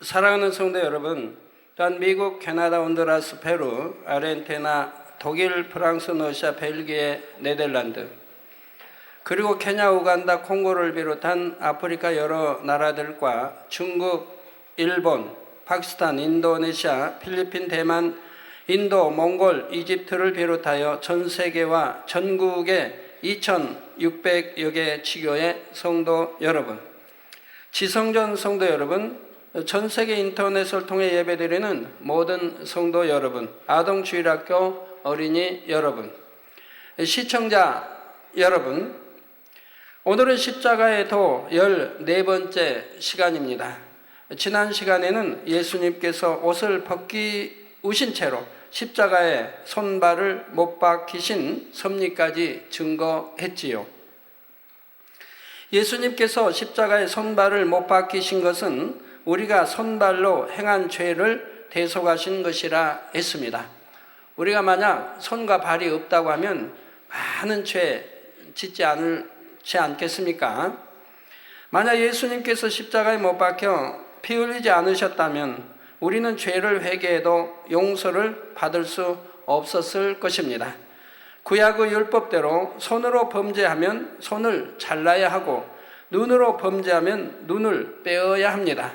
사랑하는 성도 여러분, 또한 미국, 캐나다, 온두라스, 페루, 아르헨티나, 독일, 프랑스, 러시아, 벨기에, 네덜란드, 그리고 케냐, 우간다, 콩고를 비롯한 아프리카 여러 나라들과 중국, 일본, 파키스탄, 인도네시아, 필리핀, 대만, 인도, 몽골, 이집트를 비롯하여 전 세계와 전국의 2,600여 개 지교의 성도 여러분, 지성전 성도 여러분, 전 세계 인터넷을 통해 예배드리는 모든 성도 여러분, 아동주일학교 어린이 여러분, 시청자 여러분, 오늘은 십자가의 도 14번째 시간입니다. 지난 시간에는 예수님께서 옷을 벗기우신 채로 십자가에 손발을 못 박히신 섭리까지 증거했지요. 예수님께서 십자가에 손발을 못 박히신 것은 우리가 손발로 행한 죄를 대속하신 것이라 했습니다. 우리가 만약 손과 발이 없다고 하면 많은 죄 짓지 않겠습니까? 만약 예수님께서 십자가에 못 박혀 피 흘리지 않으셨다면 우리는 죄를 회개해도 용서를 받을 수 없었을 것입니다. 구약의 율법대로 손으로 범죄하면 손을 잘라야 하고 눈으로 범죄하면 눈을 빼어야 합니다.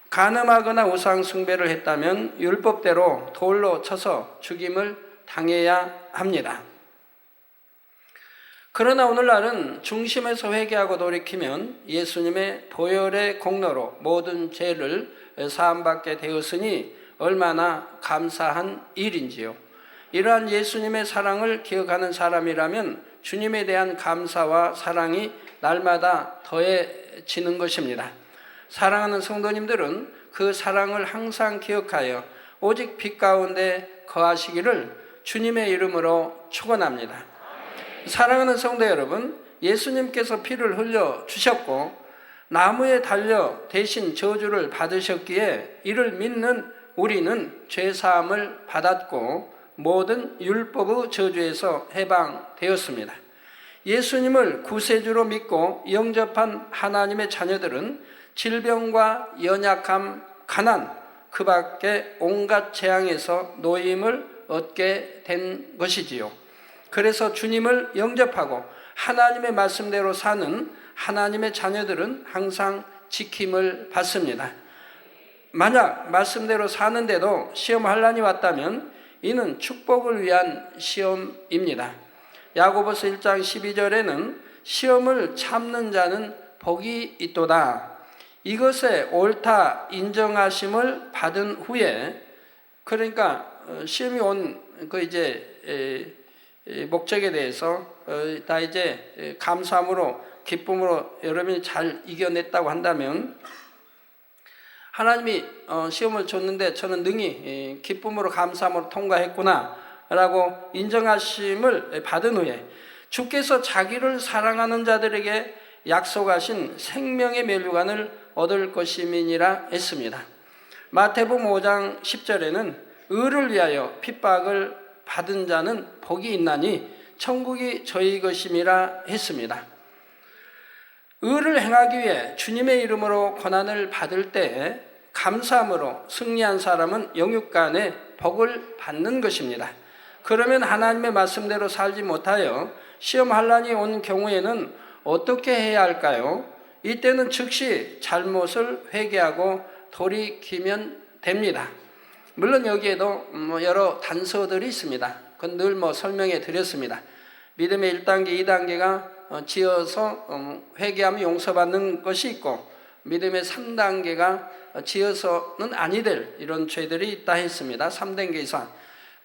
간음하거나 우상 숭배를 했다면 율법대로 돌로 쳐서 죽임을 당해야 합니다. 그러나 오늘날은 중심에서 회개하고 돌이키면 예수님의 보혈의 공로로 모든 죄를 사함받게 되었으니 얼마나 감사한 일인지요. 이러한 예수님의 사랑을 기억하는 사람이라면 주님에 대한 감사와 사랑이 날마다 더해지는 것입니다. 사랑하는 성도님들은 그 사랑을 항상 기억하여 오직 빛 가운데 거하시기를 주님의 이름으로 축원합니다. 사랑하는 성도 여러분, 예수님께서 피를 흘려 주셨고 나무에 달려 대신 저주를 받으셨기에 이를 믿는 우리는 죄사함을 받았고 모든 율법의 저주에서 해방되었습니다. 예수님을 구세주로 믿고 영접한 하나님의 자녀들은 질병과 연약함, 가난, 그 밖에 온갖 재앙에서 노임을 얻게 된 것이지요. 그래서 주님을 영접하고 하나님의 말씀대로 사는 하나님의 자녀들은 항상 지킴을 받습니다. 만약 말씀대로 사는데도 시험 환난이 왔다면 이는 축복을 위한 시험입니다. 야고보서 1장 12절에는 시험을 참는 자는 복이 있도다. 이것에 옳다 인정하심을 받은 후에, 그러니까 시험이 온 목적에 대해서 다 이제 감사함으로 기쁨으로 여러분이 잘 이겨냈다고 한다면 하나님이 시험을 줬는데 저는 능히 기쁨으로 감사함으로 통과했구나 라고 인정하심을 받은 후에 주께서 자기를 사랑하는 자들에게 약속하신 생명의 면류관을 얻을 것임이니라 했습니다. 마태복음 5장 10절에는 의를 위하여 핍박을 받은 자는 복이 있나니 천국이 저희 것임이라 했습니다. 의를 행하기 위해 주님의 이름으로 고난을 받을 때 감사함으로 승리한 사람은 영육간에 복을 받는 것입니다. 그러면 하나님의 말씀대로 살지 못하여 시험 환난이 온 경우에는 어떻게 해야 할까요? 이때는 즉시 잘못을 회개하고 돌이키면 됩니다. 물론 여기에도 여러 단서들이 있습니다. 그건 늘 설명해 드렸습니다. 믿음의 1단계, 2단계가 지어서 회개하면 용서받는 것이 있고 믿음의 3단계가 지어서는 아니 될 이런 죄들이 있다 했습니다. 3단계 이상.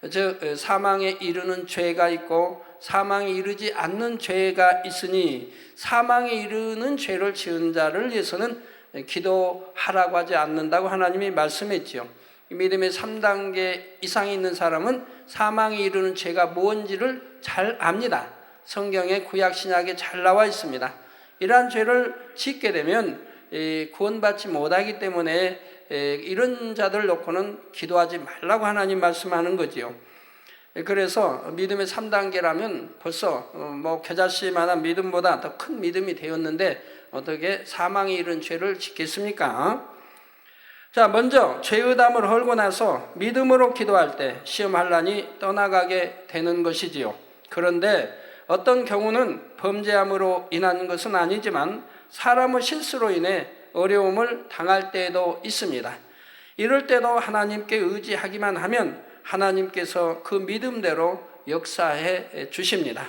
즉 사망에 이르는 죄가 있고 사망에 이르지 않는 죄가 있으니 사망에 이르는 죄를 지은 자를 위해서는 기도하라고 하지 않는다고 하나님이 말씀했지요. 믿음의 3단계 이상에 있는 사람은 사망에 이르는 죄가 뭔지를 잘 압니다. 성경에 구약 신약에 잘 나와 있습니다. 이러한 죄를 짓게 되면 구원받지 못하기 때문에 이런 자들 놓고는 기도하지 말라고 하나님 말씀하는 거지요. 그래서 믿음의 3단계라면 벌써 겨자씨만한 믿음보다 더 큰 믿음이 되었는데 어떻게 사망에 이른 죄를 짓겠습니까? 자, 먼저 죄의담을 헐고 나서 믿음으로 기도할 때 시험 환난이 떠나가게 되는 것이지요. 그런데 어떤 경우는 범죄함으로 인한 것은 아니지만 사람의 실수로 인해 어려움을 당할 때도 있습니다. 이럴 때도 하나님께 의지하기만 하면 하나님께서 그 믿음대로 역사해 주십니다.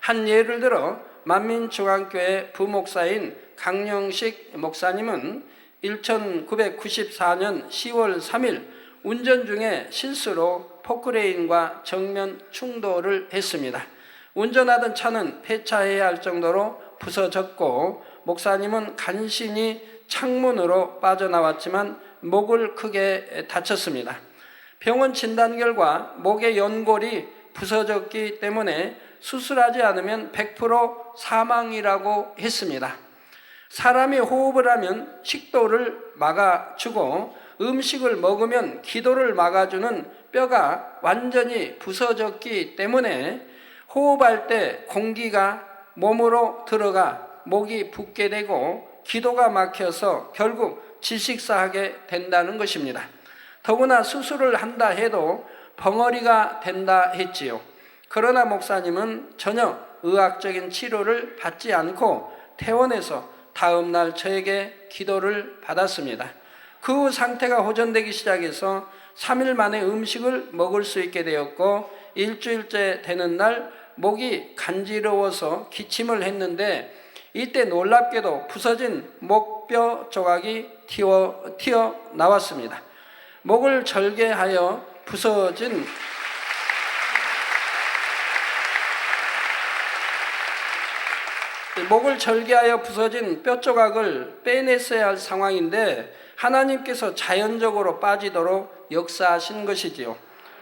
한 예를 들어 만민중앙교회 부목사인 강영식 목사님은 1994년 10월 3일 운전 중에 실수로 포크레인과 정면 충돌을 했습니다. 운전하던 차는 폐차해야 할 정도로 부서졌고 목사님은 간신히 창문으로 빠져나왔지만 목을 크게 다쳤습니다. 병원 진단 결과 목의 연골이 부서졌기 때문에 수술하지 않으면 100% 사망이라고 했습니다. 사람이 호흡을 하면 식도를 막아주고 음식을 먹으면 기도를 막아주는 뼈가 완전히 부서졌기 때문에 호흡할 때 공기가 몸으로 들어가 목이 붓게 되고 기도가 막혀서 결국 질식사하게 된다는 것입니다. 더구나 수술을 한다 해도 벙어리가 된다 했지요. 그러나 목사님은 전혀 의학적인 치료를 받지 않고 퇴원해서 다음 날 저에게 기도를 받았습니다. 그 후 상태가 호전되기 시작해서 3일 만에 음식을 먹을 수 있게 되었고 일주일째 되는 날 목이 간지러워서 기침을 했는데 이때 놀랍게도 부서진 목뼈 조각이 튀어나왔습니다. 목을 절개하여 부서진 뼈 조각을 빼냈어야 할 상황인데 하나님께서 자연적으로 빠지도록 역사하신 것이지요.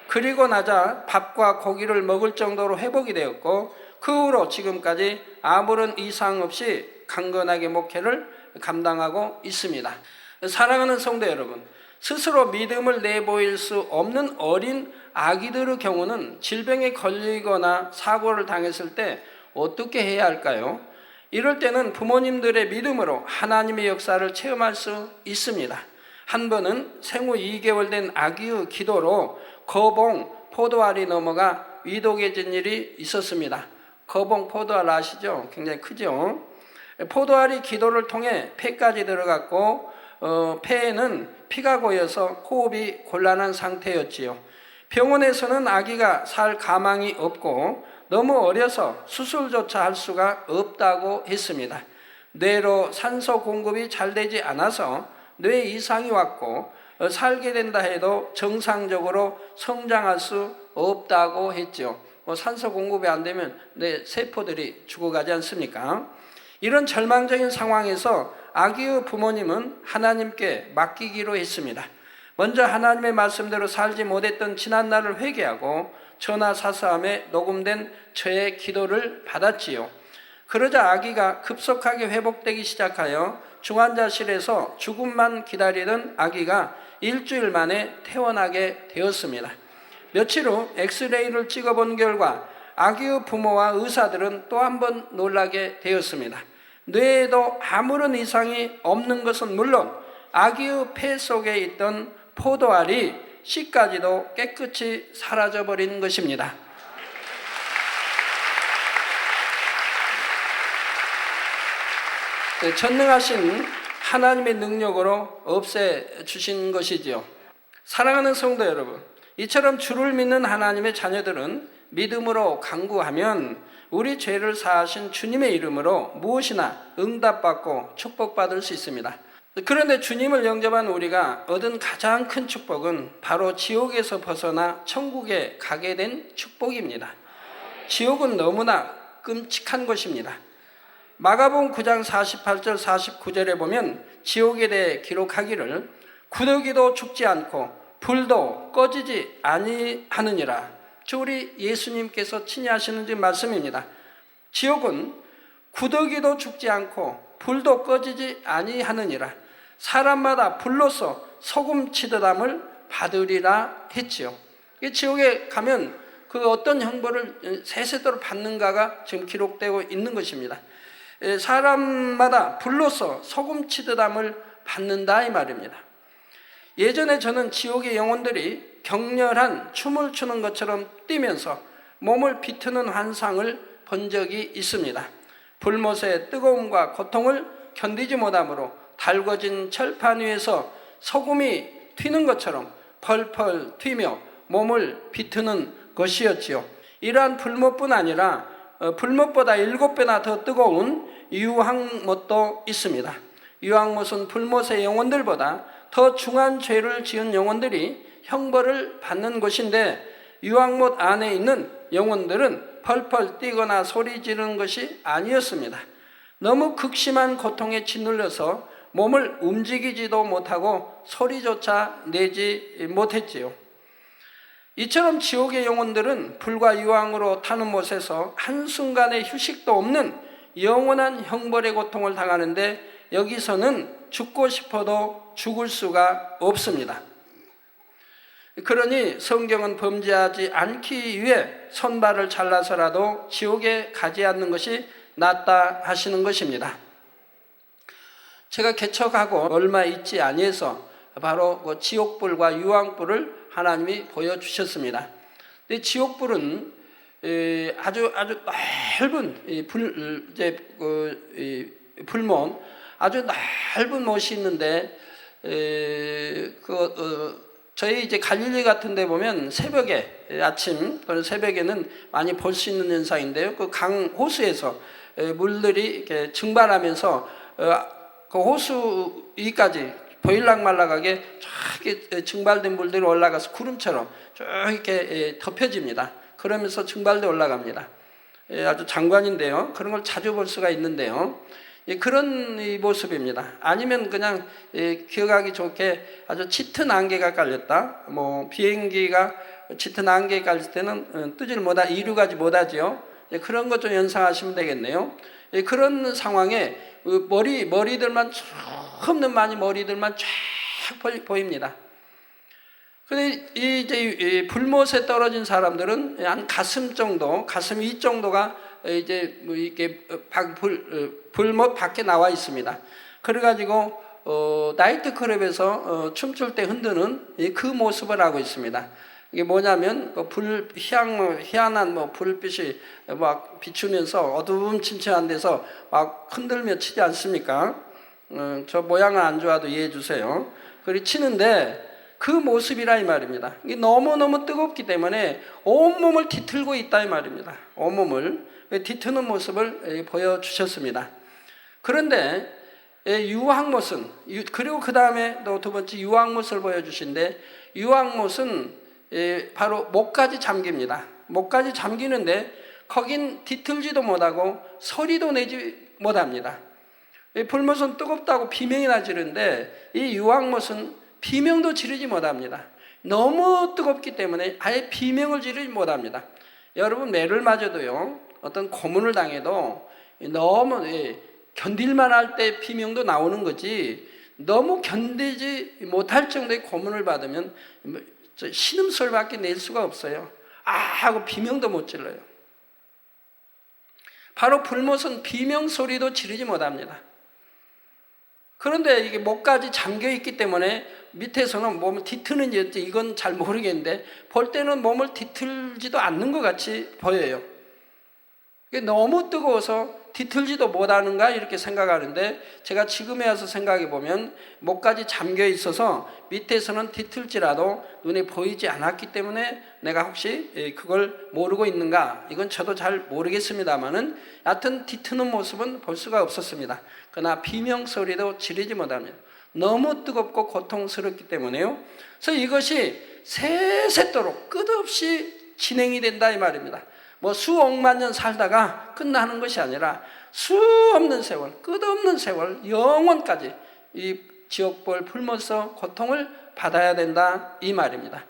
그리고 나자 밥과 고기를 먹을 정도로 회복이 되었고 그 후로 지금까지 아무런 이상 없이 강건하게 목회를 감당하고 있습니다. 사랑하는 성도 여러분, 스스로 믿음을 내보일 수 없는 어린 아기들의 경우는 질병에 걸리거나 사고를 당했을 때 어떻게 해야 할까요? 이럴 때는 부모님들의 믿음으로 하나님의 역사를 체험할 수 있습니다. 한 번은 생후 2개월 된 아기의 기도로 거봉 포도알이 넘어가 위독해진 일이 있었습니다. 거봉 포도알 아시죠? 굉장히 크죠? 포도알이 기도를 통해 폐까지 들어갔고 폐에는 피가 고여서 호흡이 곤란한 상태였지요. 병원에서는 아기가 살 가망이 없고 너무 어려서 수술조차 할 수가 없다고 했습니다. 뇌로 산소 공급이 잘 되지 않아서 뇌 이상이 왔고 살게 된다 해도 정상적으로 성장할 수 없다고 했죠. 산소 공급이 안 되면 뇌 세포들이 죽어가지 않습니까? 이런 절망적인 상황에서 아기의 부모님은 하나님께 맡기기로 했습니다. 먼저 하나님의 말씀대로 살지 못했던 지난날을 회개하고 전화사서함에 녹음된 저의 기도를 받았지요. 그러자 아기가 급속하게 회복되기 시작하여 중환자실에서 죽음만 기다리던 아기가 일주일 만에 퇴원하게 되었습니다. 며칠 후 엑스레이를 찍어본 결과 아기의 부모와 의사들은 또 한 번 놀라게 되었습니다. 뇌에도 아무런 이상이 없는 것은 물론 아기의 폐 속에 있던 포도알이 씨까지도 깨끗이 사라져버린 것입니다. 전능하신 하나님의 능력으로 없애주신 것이지요. 사랑하는 성도 여러분, 이처럼 주를 믿는 하나님의 자녀들은 믿음으로 간구하면 우리 죄를 사하신 주님의 이름으로 무엇이나 응답받고 축복받을 수 있습니다. 그런데 주님을 영접한 우리가 얻은 가장 큰 축복은 바로 지옥에서 벗어나 천국에 가게 된 축복입니다. 지옥은 너무나 끔찍한 것입니다. 마가복음 9장 48절 49절에 보면 지옥에 대해 기록하기를 구더기도 죽지 않고 불도 꺼지지 아니하느니라. 우리 예수님께서 친히 하시는 말씀입니다. 지옥은 구더기도 죽지 않고 불도 꺼지지 아니하느니라. 사람마다 불로서 소금 치듯함을 받으리라 했지요. 지옥에 가면 그 어떤 형벌을 세세토록 받는가가 지금 기록되고 있는 것입니다. 사람마다 불로서 소금 치듯함을 받는다 이 말입니다. 예전에 저는 지옥의 영혼들이 격렬한 춤을 추는 것처럼 뛰면서 몸을 비트는 환상을 본 적이 있습니다. 불못의 뜨거움과 고통을 견디지 못함으로 달궈진 철판 위에서 소금이 튀는 것처럼 펄펄 튀며 몸을 비트는 것이었지요. 이러한 불못뿐 아니라 불못보다 7배나 더 뜨거운 유황못도 있습니다. 유황못은 불못의 영혼들보다 더 중한 죄를 지은 영혼들이 형벌을 받는 곳인데, 유황못 안에 있는 영혼들은 펄펄 뛰거나 소리 지르는 것이 아니었습니다. 너무 극심한 고통에 짓눌려서 몸을 움직이지도 못하고 소리조차 내지 못했지요. 이처럼 지옥의 영혼들은 불과 유황으로 타는 못에서 한순간의 휴식도 없는 영원한 형벌의 고통을 당하는데, 여기서는 죽고 싶어도 죽을 수가 없습니다. 그러니 성경은 범죄하지 않기 위해 손발을 잘라서라도 지옥에 가지 않는 것이 낫다 하시는 것입니다. 제가 개척하고 얼마 있지 아니해서 바로 그 지옥불과 유황불을 하나님이 보여주셨습니다. 근데 지옥불은 아주 넓은 불못, 아주 넓은 못이 있는데, 저희 이제 갈릴리 같은 데 보면 새벽에, 아침 또는 새벽에는 많이 볼 수 있는 현상인데요. 그 강 호수에서 물들이 이렇게 증발하면서 그 호수 위까지 보일락말락하게 쫙 증발된 물들이 올라가서 구름처럼 쭉 이렇게 덮여집니다. 그러면서 증발돼 올라갑니다. 아주 장관인데요. 그런 걸 자주 볼 수가 있는데요. 그런 모습입니다. 아니면 그냥 기억하기 좋게 아주 짙은 안개가 깔렸다. 비행기가 짙은 안개에 깔릴 때는 뜨지를 못하, 이륙하지 못하지요. 그런 것 좀 연상하시면 되겠네요. 그런 상황에 머리들만 없는 많이 머리들만 쫙 보입니다. 근데 이제 불못에 떨어진 사람들은 한 가슴 정도, 가슴 위 정도가 이제 이렇게 불못 밖에 나와 있습니다. 그래가지고 나이트 클럽에서 춤출 때 흔드는 그 모습을 하고 있습니다. 이게 뭐냐면 희한한 불빛이 막 비추면서 어두움침침한 데서 막 흔들며 치지 않습니까? 저 모양은 안 좋아도 이해해 주세요. 그리고 치는데 그 모습이라 이 말입니다. 이게 너무너무 뜨겁기 때문에 온몸을 뒤틀고 있다 이 말입니다. 온몸을 뒤트는 모습을 보여주셨습니다. 그런데 유황못은, 그리고 그 다음에 또 두 번째 유황못을 보여주신데, 유황못은 바로 목까지 잠깁니다. 목까지 잠기는데 거긴 뒤틀지도 못하고 소리도 내지 못합니다. 불못은 뜨겁다고 비명이나 지르는데 이 유황못은 비명도 지르지 못합니다. 너무 뜨겁기 때문에 아예 비명을 지르지 못합니다. 여러분, 매를 맞아도요, 어떤 고문을 당해도 너무 견딜만 할 때 비명도 나오는 거지, 너무 견디지 못할 정도의 고문을 받으면 신음소리밖에 낼 수가 없어요. 하고 비명도 못 질러요. 바로 불못은 비명소리도 지르지 못합니다. 그런데 이게 목까지 잠겨 있기 때문에 밑에서는 몸을 뒤트는지 이건 잘 모르겠는데 볼 때는 몸을 뒤틀지도 않는 것 같이 보여요. 너무 뜨거워서 뒤틀지도 못하는가 이렇게 생각하는데, 제가 지금에 와서 생각해 보면 목까지 잠겨 있어서 밑에서는 뒤틀지라도 눈에 보이지 않았기 때문에 내가 혹시 그걸 모르고 있는가, 이건 저도 잘 모르겠습니다만은 여하튼 뒤트는 모습은 볼 수가 없었습니다. 그러나 비명소리도 지르지 못합니다. 너무 뜨겁고 고통스럽기 때문에요. 그래서 이것이 세세토록 끝없이 진행이 된다 이 말입니다. 수억만 년 살다가 끝나는 것이 아니라 수없는 세월, 끝없는 세월, 영원까지 이 지옥불 불못서 고통을 받아야 된다 이 말입니다.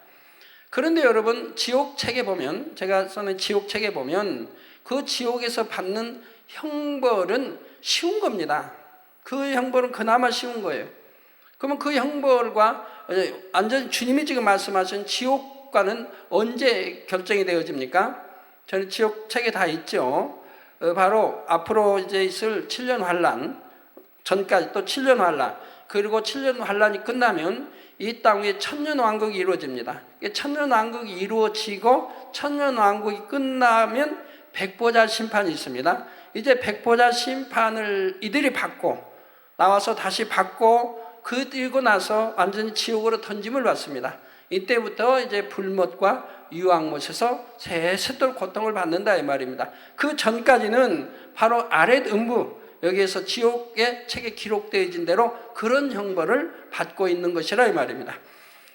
그런데 여러분, 지옥책에 보면, 제가 써낸 지옥책에 보면 그 지옥에서 받는 형벌은 쉬운 겁니다. 그 형벌은 그나마 쉬운 거예요. 그러면 그 형벌과 완전히 주님이 지금 말씀하신 지옥과는 언제 결정이 되어집니까? 저는 지옥책에 다 있죠. 바로 앞으로 이제 있을 7년 환란 전까지 또 7년 환란, 그리고 7년 환란이 끝나면 이 땅 위에 천년왕국이 이루어집니다. 천년왕국이 이루어지고 천년왕국이 끝나면 백보자 심판이 있습니다. 이제 백보자 심판을 이들이 받고 나와서 다시 받고 그리고 나서 완전히 지옥으로 던짐을 받습니다. 이때부터 이제 불못과 유황못에서 새세돌 고통을 받는다 이 말입니다. 그 전까지는 바로 아렛 음부, 여기에서 지옥의 책에 기록되어진 대로 그런 형벌을 받고 있는 것이라 이 말입니다.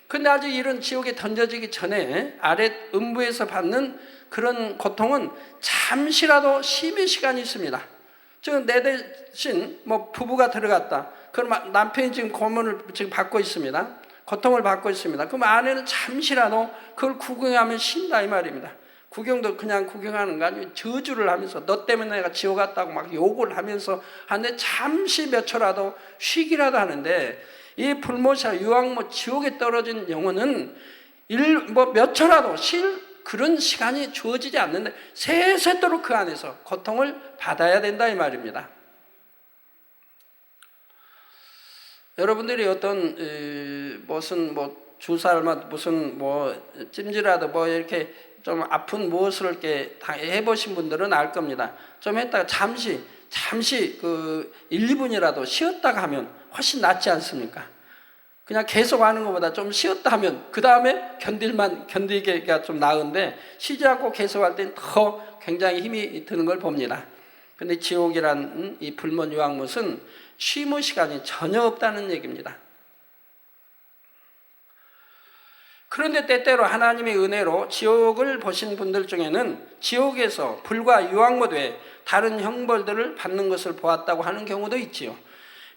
근데 아직 이런 지옥에 던져지기 전에 아렛 음부에서 받는 그런 고통은 잠시라도 쉼의 시간이 있습니다. 즉 내 대신 뭐 부부가 들어갔다. 그럼 남편이 지금 고문을 지금 받고 있습니다. 고통을 받고 있습니다. 그럼 아내는 잠시라도 그걸 구경하면 쉰다 이 말입니다. 구경도 그냥 구경하는 거 아니고 저주를 하면서 너 때문에 내가 지옥 갔다고 막 욕을 하면서 하는데 잠시 몇 초라도 쉬기라도 하는데 이 불못이나 유황못 지옥에 떨어진 영혼은 몇 초라도 쉴 그런 시간이 주어지지 않는데 세세토록 그 안에서 고통을 받아야 된다 이 말입니다. 여러분들이 어떤 무슨 뭐 주사를 무슨 뭐 찜질하듯 뭐 이렇게 좀 아픈 무엇을 이렇게 해보신 분들은 알 겁니다. 좀 했다가 잠시 그 1, 2분이라도 쉬었다가 하면 훨씬 낫지 않습니까? 그냥 계속 하는 것보다 좀 쉬었다 하면 그 다음에 견디기가 좀 나은데 쉬지 않고 계속 할 때는 더 굉장히 힘이 드는 걸 봅니다. 근데 지옥이란 이 불못 유황못은 쉼의 시간이 전혀 없다는 얘기입니다. 그런데 때때로 하나님의 은혜로 지옥을 보신 분들 중에는 지옥에서 불과 유황못 외에 다른 형벌들을 받는 것을 보았다고 하는 경우도 있지요.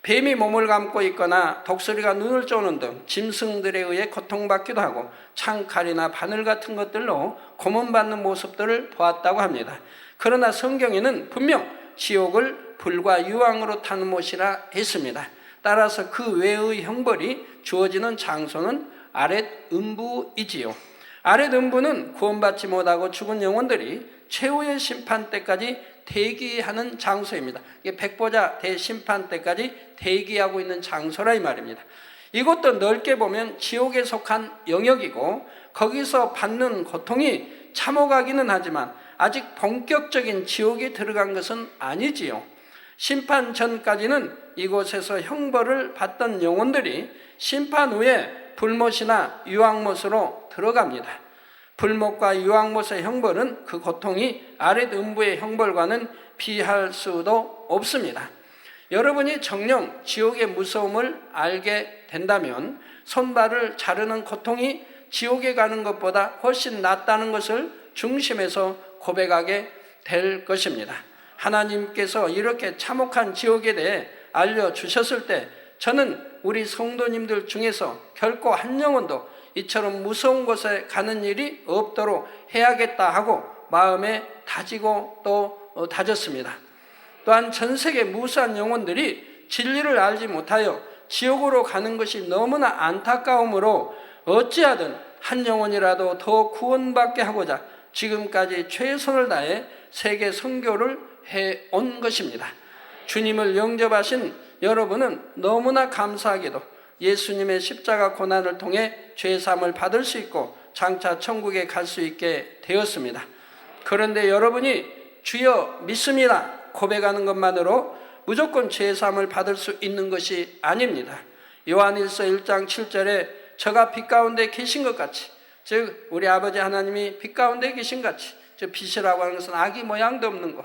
뱀이 몸을 감고 있거나 독수리가 눈을 쪼는 등 짐승들에 의해 고통받기도 하고 창칼이나 바늘 같은 것들로 고문받는 모습들을 보았다고 합니다. 그러나 성경에는 분명 지옥을 불과 유황으로 타는 못이라 했습니다. 따라서 그 외의 형벌이 주어지는 장소는 아렛 음부이지요. 아렛 음부는 구원받지 못하고 죽은 영혼들이 최후의 심판 때까지 대기하는 장소입니다. 이게 백보자 대심판 때까지 대기하고 있는 장소라 이 말입니다. 이것도 넓게 보면 지옥에 속한 영역이고 거기서 받는 고통이 참혹하기는 하지만 아직 본격적인 지옥에 들어간 것은 아니지요. 심판 전까지는 이곳에서 형벌을 받던 영혼들이 심판 후에 불못이나 유황못으로 들어갑니다. 불못과 유황못의 형벌은 그 고통이 아렛 음부의 형벌과는 비할 수도 없습니다. 여러분이 정녕 지옥의 무서움을 알게 된다면 손발을 자르는 고통이 지옥에 가는 것보다 훨씬 낫다는 것을 중심에서 고백하게 될 것입니다. 하나님께서 이렇게 참혹한 지옥에 대해 알려주셨을 때 저는 우리 성도님들 중에서 결코 한 영혼도 이처럼 무서운 곳에 가는 일이 없도록 해야겠다 하고 마음에 다지고 또 다졌습니다. 또한 전 세계 무수한 영혼들이 진리를 알지 못하여 지옥으로 가는 것이 너무나 안타까우므로 어찌하든 한 영혼이라도 더 구원받게 하고자 지금까지 최선을 다해 세계 선교를 해온 것입니다. 주님을 영접하신 여러분은 너무나 감사하게도 예수님의 십자가 고난을 통해 죄사함을 받을 수 있고 장차 천국에 갈 수 있게 되었습니다. 그런데 여러분이 주여 믿습니다 고백하는 것만으로 무조건 죄사함을 받을 수 있는 것이 아닙니다. 요한일서 1장 7절에 저가 빛 가운데 계신 것 같이, 즉 우리 아버지 하나님이 빛 가운데 계신 같이, 즉 빛이라고 하는 것은 악이 모양도 없는 것,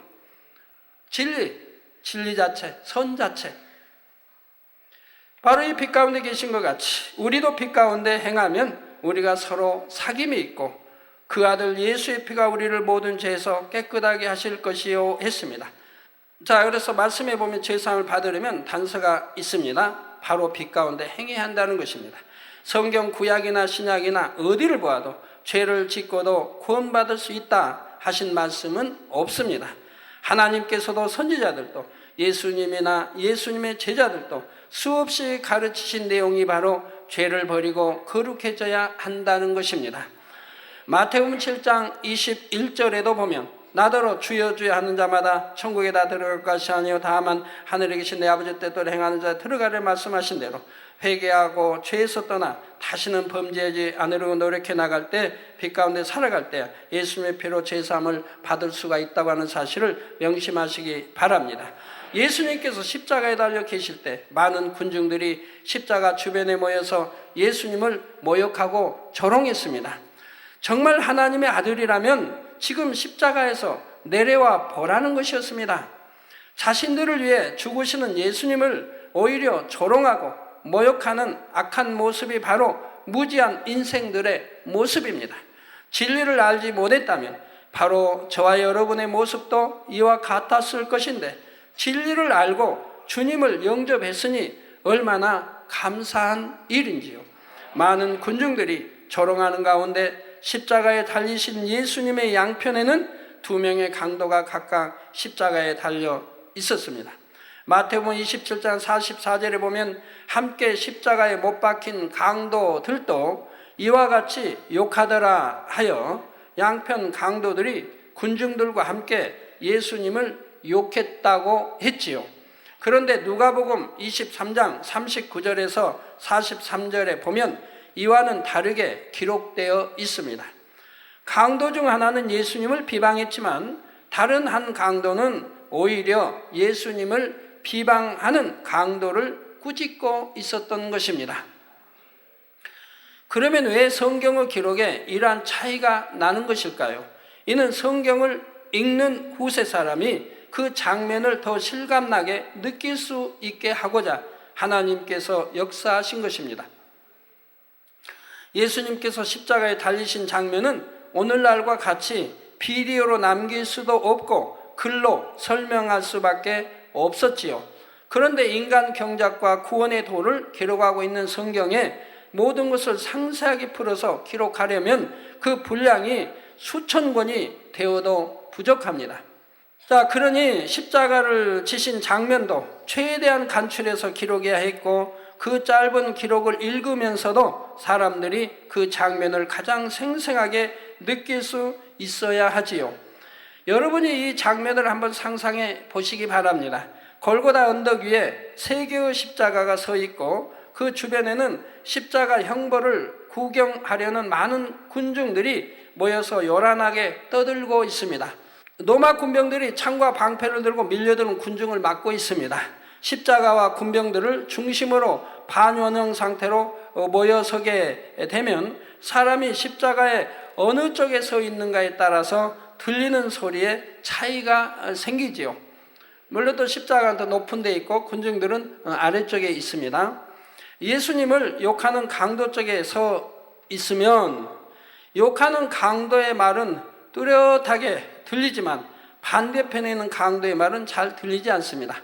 진리 자체, 선 자체, 바로 이 빛 가운데 계신 것 같이 우리도 빛 가운데 행하면 우리가 서로 사귐이 있고 그 아들 예수의 피가 우리를 모든 죄에서 깨끗하게 하실 것이요 했습니다. 자, 그래서 말씀해 보면 죄사함을 받으려면 단서가 있습니다. 바로 빛 가운데 행해야 한다는 것입니다. 성경 구약이나 신약이나 어디를 보아도 죄를 짓고도 구원받을 수 있다 하신 말씀은 없습니다. 하나님께서도 선지자들도 예수님이나 예수님의 제자들도 수없이 가르치신 내용이 바로 죄를 버리고 거룩해져야 한다는 것입니다. 마태복음 7장 21절에도 보면 나더러 주여 주여 하는 자마다 천국에 다 들어갈 것이 아니요 다만 하늘에 계신 내 아버지 뜻대로 행하는 자 들어가려 말씀하신 대로 회개하고 죄에서 떠나 다시는 범죄하지 않으려고 노력해 나갈 때, 빛 가운데 살아갈 때 예수님의 피로 제사함을 받을 수가 있다고 하는 사실을 명심하시기 바랍니다. 예수님께서 십자가에 달려 계실 때 많은 군중들이 십자가 주변에 모여서 예수님을 모욕하고 조롱했습니다. 정말 하나님의 아들이라면 지금 십자가에서 내려와 보라는 것이었습니다. 자신들을 위해 죽으시는 예수님을 오히려 조롱하고 모욕하는 악한 모습이 바로 무지한 인생들의 모습입니다. 진리를 알지 못했다면 바로 저와 여러분의 모습도 이와 같았을 것인데, 진리를 알고 주님을 영접했으니 얼마나 감사한 일인지요. 많은 군중들이 조롱하는 가운데 십자가에 달리신 예수님의 양편에는 2명의 강도가 각각 십자가에 달려 있었습니다. 마태복음 27장 44절에 보면 함께 십자가에 못 박힌 강도들도 이와 같이 욕하더라 하여 양편 강도들이 군중들과 함께 예수님을 욕했다고 했지요. 그런데 누가복음 23장 39절에서 43절에 보면 이와는 다르게 기록되어 있습니다. 강도 중 하나는 예수님을 비방했지만 다른 한 강도는 오히려 예수님을 비방하는 강도를 꾸짖고 있었던 것입니다. 그러면 왜 성경의 기록에 이러한 차이가 나는 것일까요? 이는 성경을 읽는 후세 사람이 그 장면을 더 실감나게 느낄 수 있게 하고자 하나님께서 역사하신 것입니다. 예수님께서 십자가에 달리신 장면은 오늘날과 같이 비디오로 남길 수도 없고 글로 설명할 수밖에 없었지요. 그런데 인간 경작과 구원의 도를 기록하고 있는 성경에 모든 것을 상세하게 풀어서 기록하려면 그 분량이 수천 권이 되어도 부족합니다. 자, 그러니 십자가를 지신 장면도 최대한 간추려서 기록해야 했고, 그 짧은 기록을 읽으면서도 사람들이 그 장면을 가장 생생하게 느낄 수 있어야 하지요. 여러분이 이 장면을 한번 상상해 보시기 바랍니다. 골고다 언덕 위에 3개의 십자가가 서 있고 그 주변에는 십자가 형벌을 구경하려는 많은 군중들이 모여서 요란하게 떠들고 있습니다. 로마 군병들이 창과 방패를 들고 밀려드는 군중을 막고 있습니다. 십자가와 군병들을 중심으로 반원형 상태로 모여서게 되면 사람이 십자가에 어느 쪽에 서 있는가에 따라서 들리는 소리에 차이가 생기지요. 물론 또 십자가는 더 높은 데 있고 군중들은 아래쪽에 있습니다. 예수님을 욕하는 강도 쪽에 서 있으면 욕하는 강도의 말은 뚜렷하게 들리지만 반대편에 있는 강도의 말은 잘 들리지 않습니다.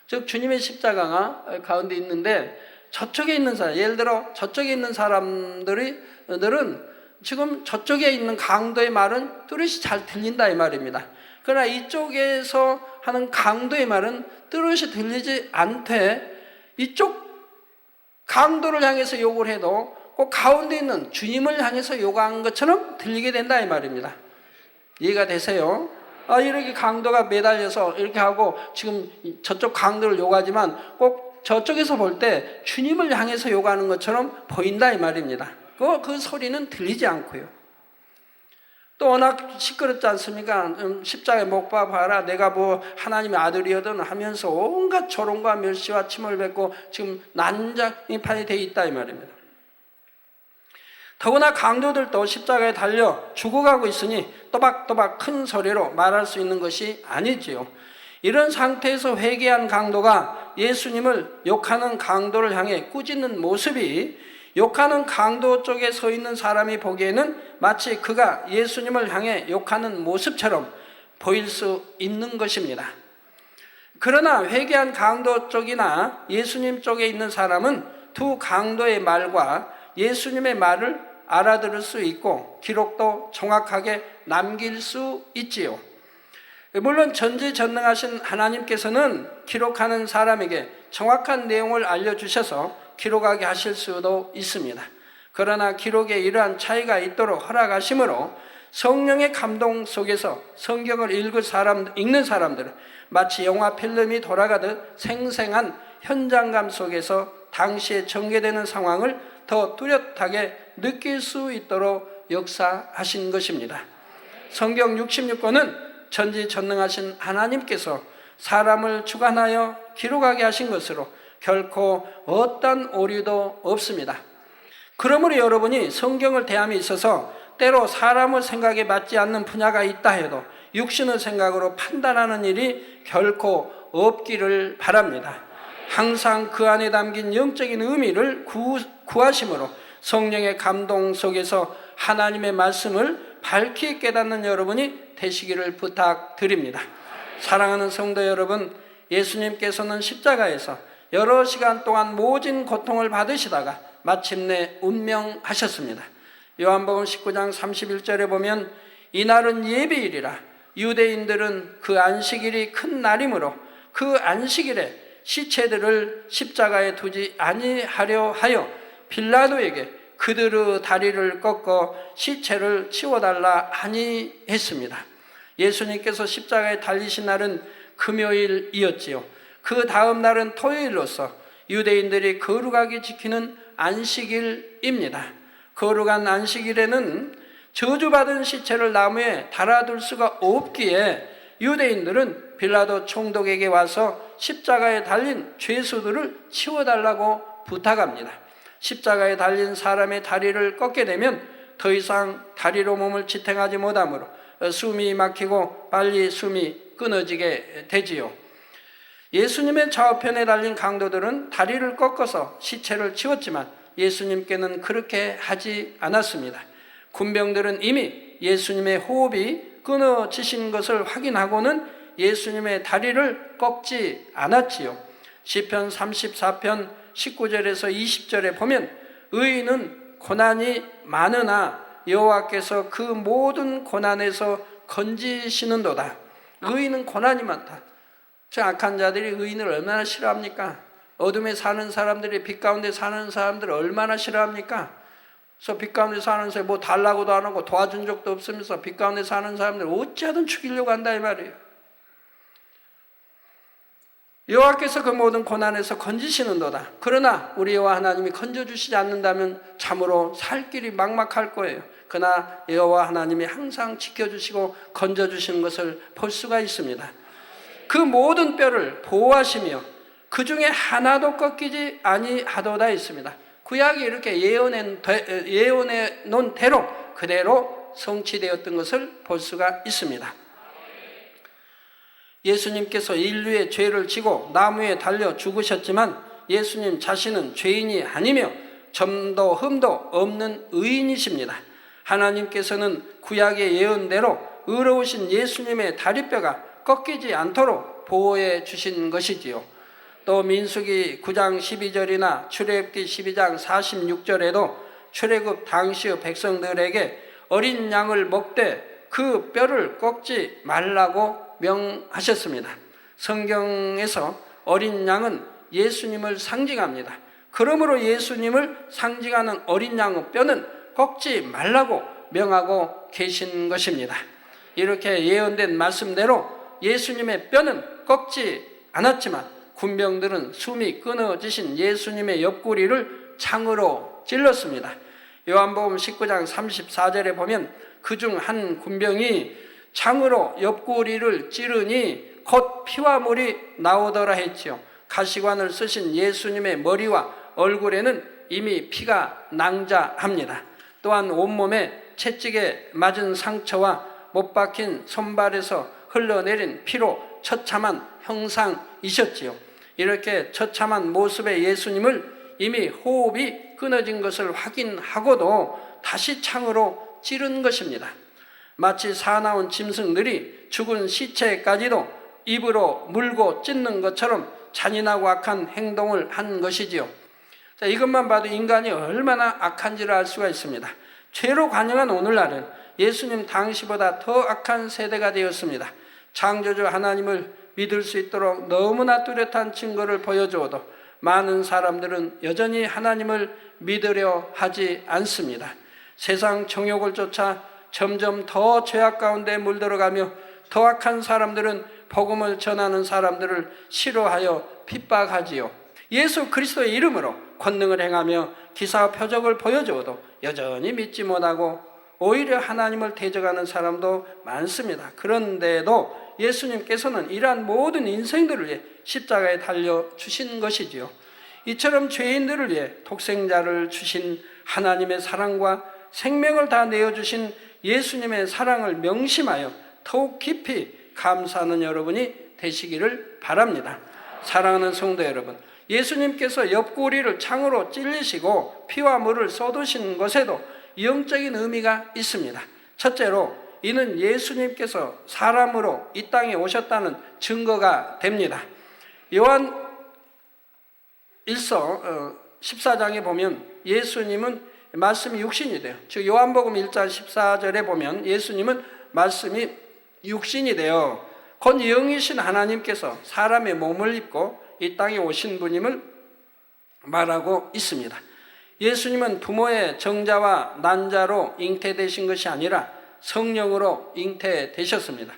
즉 주님의 십자가가 가운데 있는데 저쪽에 있는 사람, 예를 들어 저쪽에 있는 사람들은 지금 저쪽에 있는 강도의 말은 뚜렷이 잘 들린다 이 말입니다. 그러나 이쪽에서 하는 강도의 말은 뚜렷이 들리지 않되 이쪽 강도를 향해서 욕을 해도 그 가운데 있는 주님을 향해서 욕한 것처럼 들리게 된다 이 말입니다. 이해가 되세요? 이렇게 강도가 매달려서 이렇게 하고 지금 저쪽 강도를 욕하지만 꼭 저쪽에서 볼 때 주님을 향해서 욕하는 것처럼 보인다 이 말입니다. 그 소리는 들리지 않고요. 또 워낙 시끄럽지 않습니까? 십자가에 못 박아라, 내가 뭐 하나님의 아들이거든 하면서 온갖 조롱과 멸시와 침을 뱉고 지금 난장판이 돼 있다 이 말입니다. 더구나 강도들도 십자가에 달려 죽어가고 있으니 또박또박 큰 소리로 말할 수 있는 것이 아니지요. 이런 상태에서 회개한 강도가 예수님을 욕하는 강도를 향해 꾸짖는 모습이 욕하는 강도 쪽에 서 있는 사람이 보기에는 마치 그가 예수님을 향해 욕하는 모습처럼 보일 수 있는 것입니다. 그러나 회개한 강도 쪽이나 예수님 쪽에 있는 사람은 두 강도의 말과 예수님의 말을 알아들을 수 있고 기록도 정확하게 남길 수 있지요. 물론 전지전능하신 하나님께서는 기록하는 사람에게 정확한 내용을 알려주셔서 기록하게 하실 수도 있습니다. 그러나 기록에 이러한 차이가 있도록 허락하심으로 성령의 감동 속에서 성경을 읽는 사람들은 마치 영화 필름이 돌아가듯 생생한 현장감 속에서 당시에 전개되는 상황을 더 뚜렷하게 느낄 수 있도록 역사하신 것입니다. 성경 66권은 전지전능하신 하나님께서 사람을 주관하여 기록하게 하신 것으로 결코 어떤 오류도 없습니다. 그러므로 여러분이 성경을 대함에 있어서 때로 사람의 생각에 맞지 않는 분야가 있다 해도 육신의 생각으로 판단하는 일이 결코 없기를 바랍니다. 항상 그 안에 담긴 영적인 의미를 구하심으로 성령의 감동 속에서 하나님의 말씀을 밝히 깨닫는 여러분이 되시기를 부탁드립니다. 사랑하는 성도 여러분, 예수님께서는 십자가에서 여러 시간 동안 모진 고통을 받으시다가 마침내 운명하셨습니다. 요한복음 19장 31절에 보면 이날은 예비일이라 유대인들은 그 안식일이 큰 날이므로 그 안식일에 시체들을 십자가에 두지 아니하려 하여 빌라도에게 그들의 다리를 꺾어 시체를 치워달라 하니 했습니다. 예수님께서 십자가에 달리신 날은 금요일이었지요. 그 다음 날은 토요일로서 유대인들이 거룩하게 지키는 안식일입니다. 거룩한 안식일에는 저주받은 시체를 나무에 달아둘 수가 없기에 유대인들은 빌라도 총독에게 와서 십자가에 달린 죄수들을 치워달라고 부탁합니다. 십자가에 달린 사람의 다리를 꺾게 되면 더 이상 다리로 몸을 지탱하지 못하므로 숨이 막히고 빨리 숨이 끊어지게 되지요. 예수님의 좌우편에 달린 강도들은 다리를 꺾어서 시체를 치웠지만 예수님께는 그렇게 하지 않았습니다. 군병들은 이미 예수님의 호흡이 끊어지신 것을 확인하고는 예수님의 다리를 꺾지 않았지요. 시편 34편 19절에서 20절에 보면 의인은 고난이 많으나 여호와께서 그 모든 고난에서 건지시는도다. 의인은 고난이 많다. 저 악한 자들이 의인을 얼마나 싫어합니까? 어둠에 사는 사람들이 빛 가운데 사는 사람들을 얼마나 싫어합니까? 그래서 빛 가운데 사는 사람이 뭐 달라고도 안 하고 도와준 적도 없으면서 빛 가운데 사는 사람들을 어찌하든 죽이려고 한다 이 말이에요. 여호와께서 그 모든 고난에서 건지시는도다. 그러나 우리 여호와 하나님이 건져주시지 않는다면 참으로 살 길이 막막할 거예요. 그러나 여호와 하나님이 항상 지켜주시고 건져주시는 것을 볼 수가 있습니다. 그 모든 뼈를 보호하시며 그 중에 하나도 꺾이지 아니하도다 있습니다. 구약이 이렇게 예언해 놓은 대로 그대로 성취되었던 것을 볼 수가 있습니다. 예수님께서 인류의 죄를 지고 나무에 달려 죽으셨지만 예수님 자신은 죄인이 아니며 점도 흠도 없는 의인이십니다. 하나님께서는 구약의 예언대로 의로우신 예수님의 다리뼈가 꺾이지 않도록 보호해 주신 것이지요. 또 민수기 9장 12절이나 출애굽기 12장 46절에도 출애굽 당시의 백성들에게 어린 양을 먹되 그 뼈를 꺾지 말라고 명하셨습니다. 성경에서 어린 양은 예수님을 상징합니다. 그러므로 예수님을 상징하는 어린 양의 뼈는 꺾지 말라고 명하고 계신 것입니다. 이렇게 예언된 말씀대로 예수님의 뼈는 꺾지 않았지만 군병들은 숨이 끊어지신 예수님의 옆구리를 창으로 찔렀습니다. 요한복음 19장 34절에 보면 그중 한 군병이 창으로 옆구리를 찌르니 곧 피와 물이 나오더라 했지요. 가시관을 쓰신 예수님의 머리와 얼굴에는 이미 피가 낭자합니다. 또한 온몸에 채찍에 맞은 상처와 못 박힌 손발에서 흘러내린 피로 처참한 형상이셨지요. 이렇게 처참한 모습의 예수님을 이미 호흡이 끊어진 것을 확인하고도 다시 창으로 찌른 것입니다. 마치 사나운 짐승들이 죽은 시체까지도 입으로 물고 찢는 것처럼 잔인하고 악한 행동을 한 것이지요. 자, 이것만 봐도 인간이 얼마나 악한지를 알 수가 있습니다. 죄로 관영한 오늘날은 예수님 당시보다 더 악한 세대가 되었습니다. 창조주 하나님을 믿을 수 있도록 너무나 뚜렷한 증거를 보여주어도 많은 사람들은 여전히 하나님을 믿으려 하지 않습니다. 세상 정욕을 쫓아 점점 더 죄악 가운데 물들어가며 더 악한 사람들은 복음을 전하는 사람들을 싫어하여 핍박하지요. 예수 그리스도의 이름으로 권능을 행하며 기사와 표적을 보여주어도 여전히 믿지 못하고 오히려 하나님을 대적하는 사람도 많습니다. 그런데도 예수님께서는 이러한 모든 인생들을 위해 십자가에 달려주신 것이지요. 이처럼 죄인들을 위해 독생자를 주신 하나님의 사랑과 생명을 다 내어주신 예수님의 사랑을 명심하여 더욱 깊이 감사하는 여러분이 되시기를 바랍니다. 사랑하는 성도 여러분, 예수님께서 옆구리를 창으로 찔리시고 피와 물을 쏟으신 것에도 영적인 의미가 있습니다. 첫째로 이는 예수님께서 사람으로 이 땅에 오셨다는 증거가 됩니다. 요한 1서 14장에 보면 예수님은 말씀이 육신이 돼요. 즉 요한복음 1장 14절에 보면 예수님은 말씀이 육신이 되어 곧 영이신 하나님께서 사람의 몸을 입고 이 땅에 오신 분임을 말하고 있습니다. 예수님은 부모의 정자와 난자로 잉태되신 것이 아니라 성령으로 잉태되셨습니다.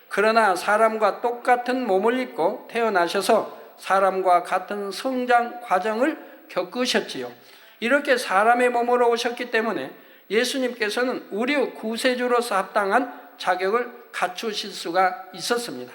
그러나 사람과 똑같은 몸을 입고 태어나셔서 사람과 같은 성장 과정을 겪으셨지요. 이렇게 사람의 몸으로 오셨기 때문에 예수님께서는 우리 구세주로서 합당한 자격을 갖추실 수가 있었습니다.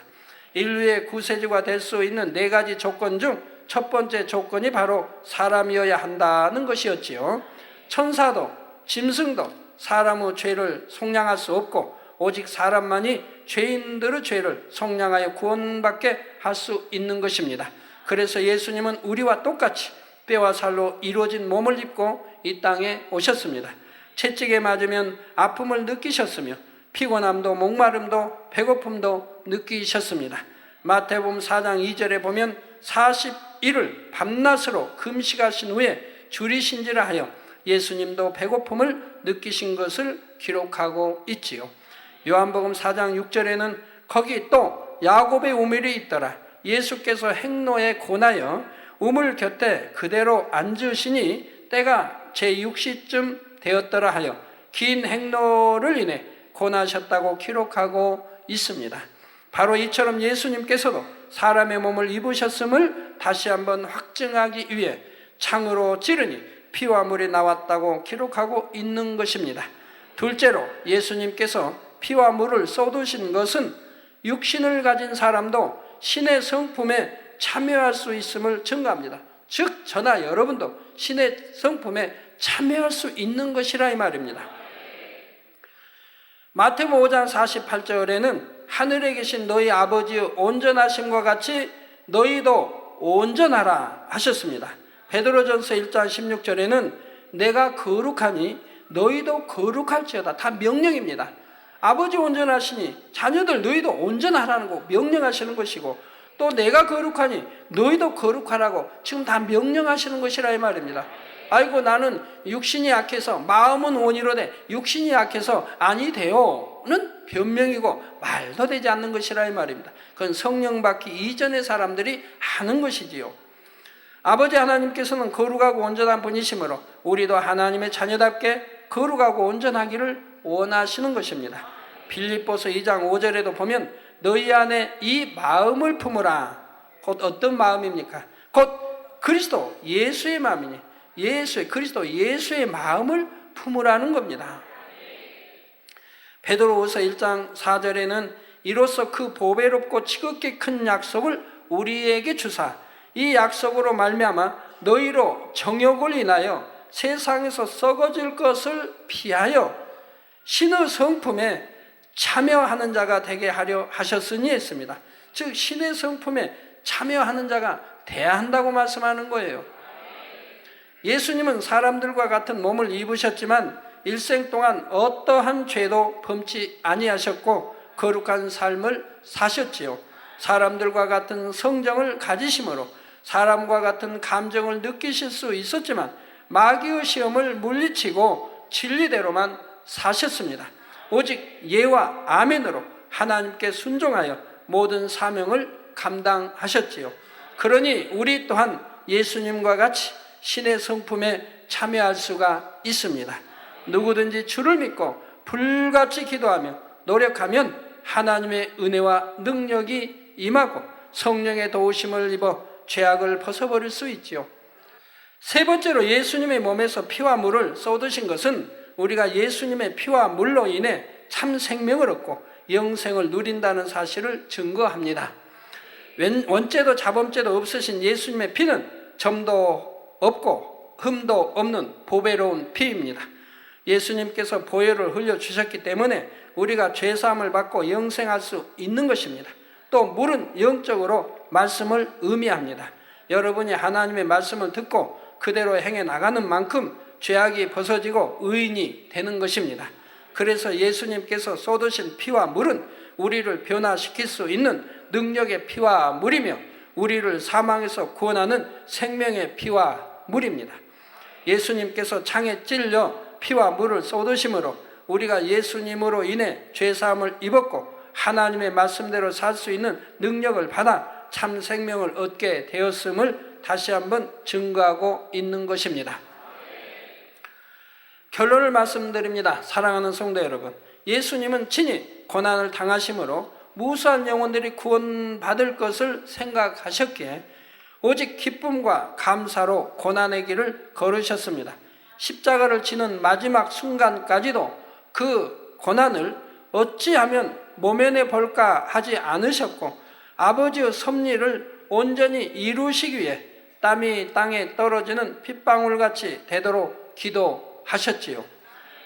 인류의 구세주가 될 수 있는 4가지 조건 중 첫 번째 조건이 바로 사람이어야 한다는 것이었지요. 천사도 짐승도 사람의 죄를 속량할 수 없고 오직 사람만이 죄인들의 죄를 속량하여 구원받게 할 수 있는 것입니다. 그래서 예수님은 우리와 똑같이 뼈와 살로 이루어진 몸을 입고 이 땅에 오셨습니다. 채찍에 맞으면 아픔을 느끼셨으며 피곤함도 목마름도 배고픔도 느끼셨습니다. 마태복음 4장 2절에 보면 40일을 밤낮으로 금식하신 후에 줄이신지라 하여 예수님도 배고픔을 느끼신 것을 기록하고 있지요. 요한복음 4장 6절에는 거기 또 야곱의 우물이 있더라. 예수께서 행로에 고나여 우물 곁에 그대로 앉으시니 때가 제6시쯤 되었더라 하여 긴 행로를 인해 고나셨다고 기록하고 있습니다. 바로 이처럼 예수님께서도 사람의 몸을 입으셨음을 다시 한번 확증하기 위해 창으로 찌르니 피와 물이 나왔다고 기록하고 있는 것입니다. 둘째로 예수님께서 피와 물을 쏟으신 것은 육신을 가진 사람도 신의 성품에 참여할 수 있음을 증거합니다. 즉 저나 여러분도 신의 성품에 참여할 수 있는 것이라 이 말입니다. 마태복음 5장 48절에는 하늘에 계신 너희 아버지의 온전하심과 같이 너희도 온전하라 하셨습니다. 베드로전서 1장 16절에는 내가 거룩하니 너희도 거룩할지어다. 다 명령입니다. 아버지 온전하시니 자녀들 너희도 온전하라는 거 명령하시는 것이고 또 내가 거룩하니 너희도 거룩하라고 지금 다 명령하시는 것이라 이 말입니다. 아이고 나는 육신이 약해서 마음은 온이로되 육신이 약해서 아니 되어는 변명이고 말도 되지 않는 것이라 이 말입니다. 그건 성령 받기 이전의 사람들이 하는 것이지요. 아버지 하나님께서는 거룩하고 온전한 분이시므로 우리도 하나님의 자녀답게 거룩하고 온전하기를 원하시는 것입니다. 빌립보서 2장 5절에도 보면 너희 안에 이 마음을 품으라. 곧 어떤 마음입니까? 곧 그리스도 예수의 마음이니 그리스도 예수의 마음을 품으라는 겁니다. 베드로후서 1장 4절에는 이로써 그 보배롭고 지극히 큰 약속을 우리에게 주사 이 약속으로 말미암아 너희로 정욕을 인하여 세상에서 썩어질 것을 피하여 신의 성품에 참여하는 자가 되게 하려 하셨으니 했습니다. 즉 신의 성품에 참여하는 자가 돼야 한다고 말씀하는 거예요. 예수님은 사람들과 같은 몸을 입으셨지만 일생 동안 어떠한 죄도 범치 아니하셨고 거룩한 삶을 사셨지요. 사람들과 같은 성정을 가지심으로 사람과 같은 감정을 느끼실 수 있었지만 마귀의 시험을 물리치고 진리대로만 사셨습니다. 오직 예와 아멘으로 하나님께 순종하여 모든 사명을 감당하셨지요. 그러니 우리 또한 예수님과 같이 신의 성품에 참여할 수가 있습니다. 누구든지 주를 믿고 불같이 기도하며 노력하면 하나님의 은혜와 능력이 임하고 성령의 도우심을 입어 죄악을 벗어버릴 수 있지요. 세 번째로 예수님의 몸에서 피와 물을 쏟으신 것은 우리가 예수님의 피와 물로 인해 참 생명을 얻고 영생을 누린다는 사실을 증거합니다. 원죄도 자범죄도 없으신 예수님의 피는 점도 없고 흠도 없는 보배로운 피입니다. 예수님께서 보혈을 흘려주셨기 때문에 우리가 죄사함을 받고 영생할 수 있는 것입니다. 또 물은 영적으로 말씀을 의미합니다. 여러분이 하나님의 말씀을 듣고 그대로 행해 나가는 만큼 죄악이 벗어지고 의인이 되는 것입니다. 그래서 예수님께서 쏟으신 피와 물은 우리를 변화시킬 수 있는 능력의 피와 물이며 우리를 사망에서 구원하는 생명의 피와 물입니다. 예수님께서 창에 찔려 피와 물을 쏟으심으로 우리가 예수님으로 인해 죄사함을 입었고 하나님의 말씀대로 살 수 있는 능력을 받아 참 생명을 얻게 되었음을 다시 한번 증거하고 있는 것입니다. 결론을 말씀드립니다. 사랑하는 성도 여러분, 예수님은 친히 고난을 당하심으로 무수한 영혼들이 구원받을 것을 생각하셨기에 오직 기쁨과 감사로 고난의 길을 걸으셨습니다. 십자가를 지는 마지막 순간까지도 그 고난을 어찌하면 모면해 볼까 하지 않으셨고 아버지의 섭리를 온전히 이루시기 위해 땀이 땅에 떨어지는 핏방울같이 되도록 기도하셨지요.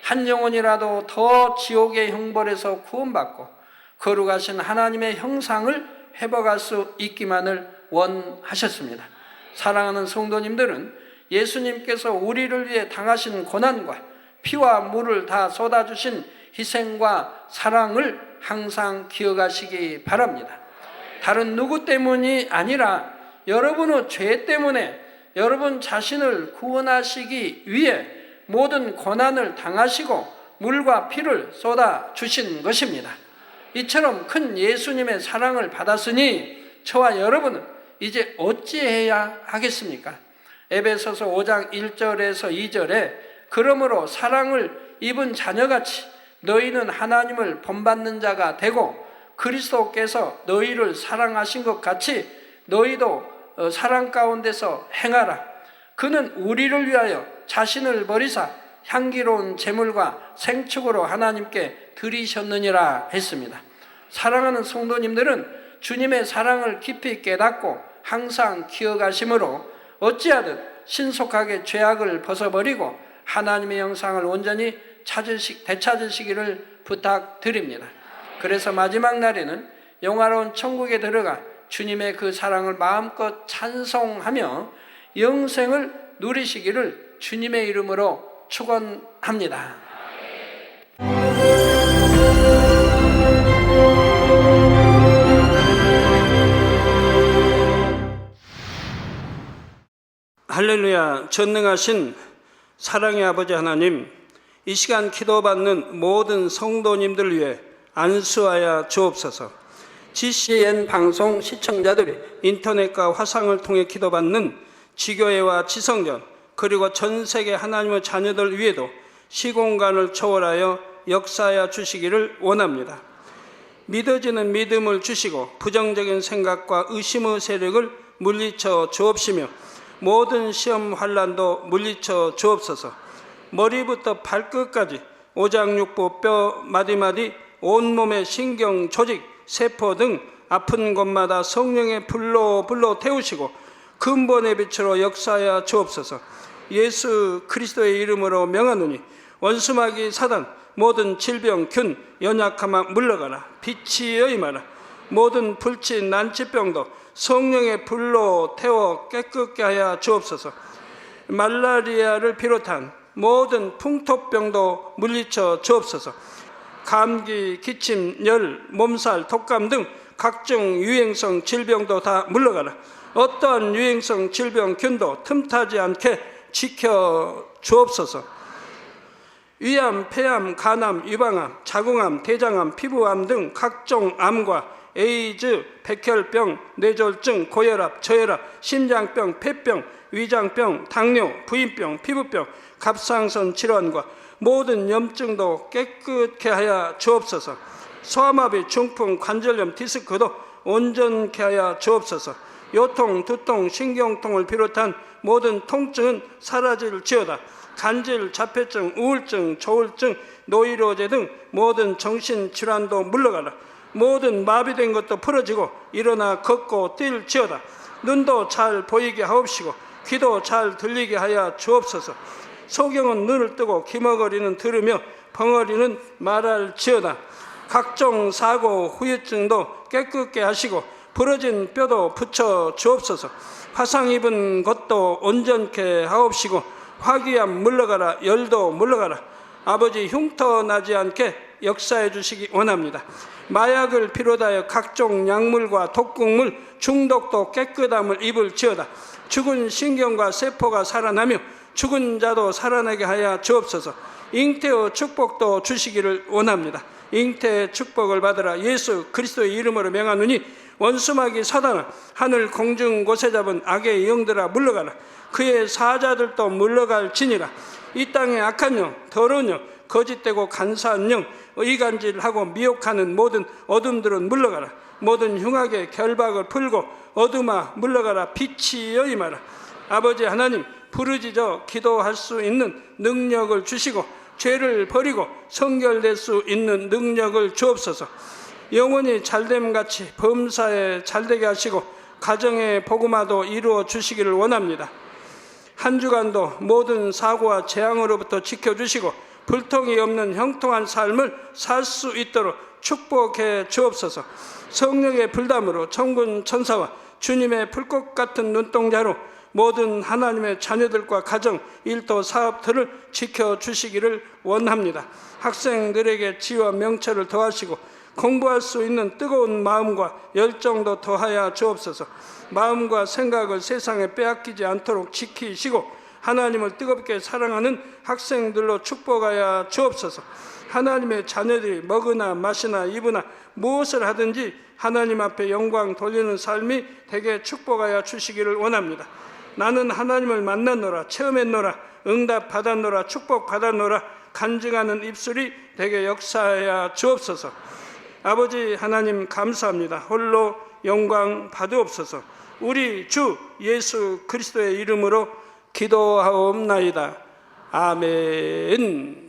한 영혼이라도 더 지옥의 형벌에서 구원받고 거룩하신 하나님의 형상을 회복할 수 있기만을 원하셨습니다. 사랑하는 성도님들은 예수님께서 우리를 위해 당하신 고난과 피와 물을 다 쏟아주신 희생과 사랑을 항상 기억하시기 바랍니다. 다른 누구 때문이 아니라 여러분의 죄 때문에 여러분 자신을 구원하시기 위해 모든 고난을 당하시고 물과 피를 쏟아주신 것입니다. 이처럼 큰 예수님의 사랑을 받았으니 저와 여러분은 이제 어찌해야 하겠습니까? 에베소서 5장 1절에서 2절에 그러므로 사랑을 입은 자녀같이 너희는 하나님을 본받는 자가 되고 그리스도께서 너희를 사랑하신 것 같이 너희도 사랑 가운데서 행하라. 그는 우리를 위하여 자신을 버리사 향기로운 제물과 생축으로 하나님께 드리셨느니라 했습니다. 사랑하는 성도님들은 주님의 사랑을 깊이 깨닫고 항상 기억하심으로 어찌하든 신속하게 죄악을 벗어버리고 하나님의 형상을 온전히 되찾으시기를 부탁드립니다. 그래서 마지막 날에는 영화로운 천국에 들어가 주님의 그 사랑을 마음껏 찬송하며 영생을 누리시기를 주님의 이름으로 축원합니다. 할렐루야. 전능하신 사랑의 아버지 하나님, 이 시간 기도받는 모든 성도님들 위해 안수하여 주옵소서. GCN 방송 시청자들이 인터넷과 화상을 통해 기도받는 지교회와 지성전 그리고 전 세계 하나님의 자녀들 위에도 시공간을 초월하여 역사하여 주시기를 원합니다. 믿어지는 믿음을 주시고 부정적인 생각과 의심의 세력을 물리쳐 주옵시며 모든 시험 환난도 물리쳐 주옵소서. 머리부터 발끝까지 오장육부 뼈 마디마디 온몸의 신경 조직 세포 등 아픈 곳마다 성령의 불로 태우시고 근본의 빛으로 역사하여 주옵소서. 예수 그리스도의 이름으로 명하노니 원수마귀 사단 모든 질병 균 연약함아 물러가라. 빛이 임하라. 모든 불치 난치병도 성령의 불로 태워 깨끗게 하여 주옵소서. 말라리아를 비롯한 모든 풍토병도 물리쳐 주옵소서. 감기, 기침, 열, 몸살, 독감 등 각종 유행성 질병도 다 물러가라. 어떠한 유행성 질병 균도 틈타지 않게 지켜 주옵소서. 위암, 폐암, 간암, 유방암, 자궁암, 대장암, 피부암 등 각종 암과 에이즈, 백혈병, 뇌졸중, 고혈압, 저혈압, 심장병, 폐병, 위장병, 당뇨, 부인병, 피부병, 갑상선 질환과 모든 염증도 깨끗게 하여 주옵소서. 소아마비, 중풍, 관절염, 디스크도 온전케 하여 주옵소서. 요통, 두통, 신경통을 비롯한 모든 통증은 사라질지어다. 간질, 자폐증, 우울증, 조울증, 노이로제 등 모든 정신질환도 물러가라. 모든 마비된 것도 풀어지고 일어나 걷고 뛸지어다. 눈도 잘 보이게 하옵시고 귀도 잘 들리게 하여 주옵소서. 소경은 눈을 뜨고 기머거리는 들으며 벙어리는 말할지어다. 각종 사고, 후유증도 깨끗게 하시고 부러진 뼈도 붙여 주옵소서. 화상 입은 것도 온전케 하옵시고 화기암 물러가라. 열도 물러가라. 아버지, 흉터 나지 않게 역사해 주시기 원합니다. 마약을 비롯하여 각종 약물과 독극물, 중독도 깨끗함을 입을지어다. 죽은 신경과 세포가 살아나며 죽은 자도 살아나게 하여 주옵소서. 잉태의 축복도 주시기를 원합니다. 잉태의 축복을 받으라. 예수 그리스도의 이름으로 명하노니 원수마귀 사단아, 하늘 공중 곳에 잡은 악의 영들아 물러가라. 그의 사자들도 물러갈지니라. 이 땅의 악한 영, 더러운 영, 거짓되고 간사한 영, 의간질하고 미혹하는 모든 어둠들은 물러가라. 모든 흉악의 결박을 풀고 어둠아 물러가라. 빛이여 임하라. 아버지 하나님, 부르짖어 기도할 수 있는 능력을 주시고 죄를 버리고 성결될 수 있는 능력을 주옵소서. 영원히 잘됨같이 범사에 잘되게 하시고 가정의 복음화도 이루어 주시기를 원합니다. 한 주간도 모든 사고와 재앙으로부터 지켜주시고 불통이 없는 형통한 삶을 살 수 있도록 축복해 주옵소서. 성령의 불담으로 천군 천사와 주님의 불꽃 같은 눈동자로 모든 하나님의 자녀들과 가정, 일도, 사업들을 지켜주시기를 원합니다. 학생들에게 지혜와 명철을 더하시고 공부할 수 있는 뜨거운 마음과 열정도 더하여 주옵소서. 마음과 생각을 세상에 빼앗기지 않도록 지키시고 하나님을 뜨겁게 사랑하는 학생들로 축복하여 주옵소서. 하나님의 자녀들이 먹으나 마시나 입으나 무엇을 하든지 하나님 앞에 영광 돌리는 삶이 되게 축복하여 주시기를 원합니다. 나는 하나님을 만났노라, 체험했노라, 응답 받았노라, 축복 받았노라, 간증하는 입술이 되게 역사하여 주옵소서. 아버지 하나님 감사합니다. 홀로 영광 받으옵소서. 우리 주 예수 그리스도의 이름으로 기도하옵나이다. 아멘.